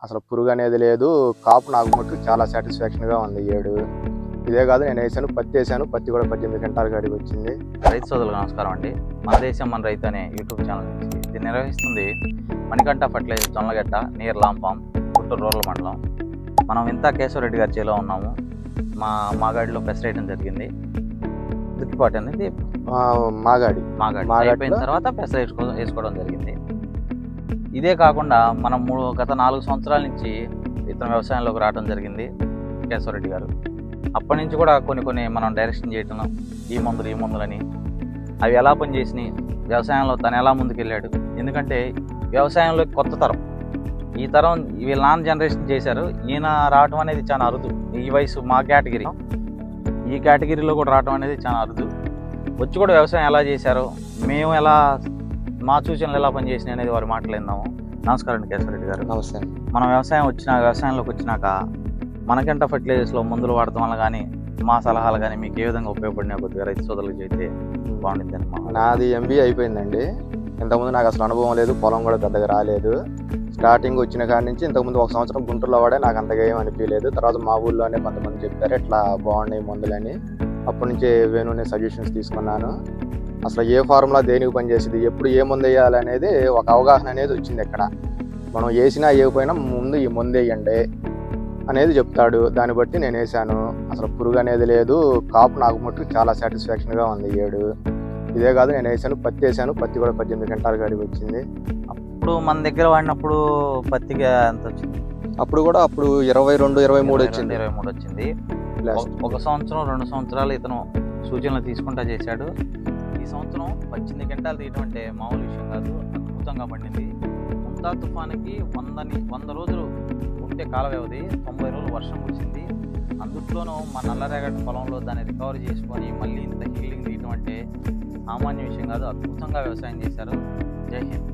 అసలు పురుగు అనేది లేదు. కాపు నాకు మటుకు చాలా సాటిస్ఫాక్షన్‌గా ఉంది ఈ ఏడు. ఇదే కాదు నేను వేసాను, పత్తి వేసాను. పత్తి కూడా 18 క్వింటాల కాడికి వచ్చింది. రైతు సోదరులకు నమస్కారం అండి. మన దేశం మన రైతు అనే యూట్యూబ్ ఛానల్ నుంచి దీన్ని నిర్వహిస్తుంది Manikanta fertilizer Jonnalagadda near Lampam, Guntur rural మండలం. మనం ఇంత కేశవరెడ్డి గారి చేలో ఉన్నాము. మా గాడిలో పెస్ట్ వేయడం జరిగింది. దుక్కిపాటు అనేది మాగాడి అయిపోయిన తర్వాత పెస్ట్ వేసుకోవడం జరిగింది. ఇదే కాకుండా మనం గత 4 సంవత్సరాల నుంచి ఇతను వ్యవసాయంలోకి రావడం జరిగింది కేశవరెడ్డి గారు. అప్పటి నుంచి కూడా కొన్ని మనం డైరెక్షన్ చేయటం, ఈ మందులని అవి ఎలా పనిచేసినాయి, వ్యవసాయంలో తను ఎలా ముందుకెళ్ళాడు. ఎందుకంటే వ్యవసాయంలో కొత్త తరం, ఈ తరం వీళ్ళ నాన్న జనరేషన్ చేశారు. ఈయన రావటం అనేది చాలా అరుదు. ఈ వయసు మా కేటగిరీ, ఈ కేటగిరీలో కూడా రావటం అనేది చాలా అరుదు. వచ్చి కూడా వ్యవసాయం ఎలా చేశారో, మేము ఎలా మా సూచనలు ఎలా పనిచేసినాయి అనేది వారి మాట్లాడిందాము. నమస్కారం అండి కేశవరెడ్డి గారు. నమస్తే. మనం వ్యవసాయంలోకి వచ్చినాక మనకంట ఫర్టిలైజర్స్లో మందులు వాడటం వల్ల కానీ మా సలహాలు కానీ మీకు ఏ విధంగా ఉపయోగపడినా కొద్దిగా రైతు సోదరులకు చెప్తే బాగుంటుందని. నాది MBA అయిపోయిందండి. ఇంతకుముందు నాకు అసలు అనుభవం లేదు, పొలం కూడా పెద్దగా రాలేదు. స్టార్టింగ్ వచ్చిన కాడి నుంచి ఇంతకుముందు 1 సంవత్సరం గుంటూరులో వాడే, నాకు అంతగా ఏం అనిపించలేదు. తర్వాత మా ఊళ్ళోనే కొంతమంది చెప్పారు ఇట్లా బాగున్నాయి మందులని. అప్పటి నుంచి వేణుని సజెషన్స్ తీసుకున్నాను. అసలు ఏ ఫార్ములా దేనికి పనిచేసేది, ఎప్పుడు ఏ మందు వేయాలనేది ఒక అవగాహన అనేది వచ్చింది. ఎక్కడ మనం వేసినా వేయకపోయినా ముందు ఈ మందు వేయండి అనేది చెప్తాడు. దాన్ని బట్టి నేను వేసాను. అసలు పురుగు అనేది లేదు. కాపు నాకు మటుకు చాలా సాటిస్ఫాక్షన్గా ఉంది ఈ ఏడు. ఇదే కాదు నేను వేసాను, పత్తి వేసాను. పత్తి కూడా 18 క్వింటాల కాడికి వచ్చింది. అప్పుడు మన దగ్గర వాడినప్పుడు పత్తిగా ఎంత వచ్చింది? అప్పుడు 22, 23 వచ్చింది. 23 వచ్చింది. 1 సంవత్సరం 2 సంవత్సరాలు ఇతను సూచనలు తీసుకుంటా చేశాడు. ఈ సంవత్సరం 18 క్వింటాలు తీయడం అంటే మామూలు విషయం కాదు. అద్భుతంగా పండింది. ముంతా తుఫానికి 100 రోజులు ఉంటే కాల వ్యవధి, 90 రోజులు వర్షం కురిసింది. అందుట్లోనూ మా నల్లరేగడి పొలంలో దాన్ని రికవరీ చేసుకొని మళ్ళీ ఇంత హీలింగ్ తీయడం అంటే సామాన్య విషయం కాదు. అద్భుతంగా వ్యవసాయం చేశారు. జై హింద్.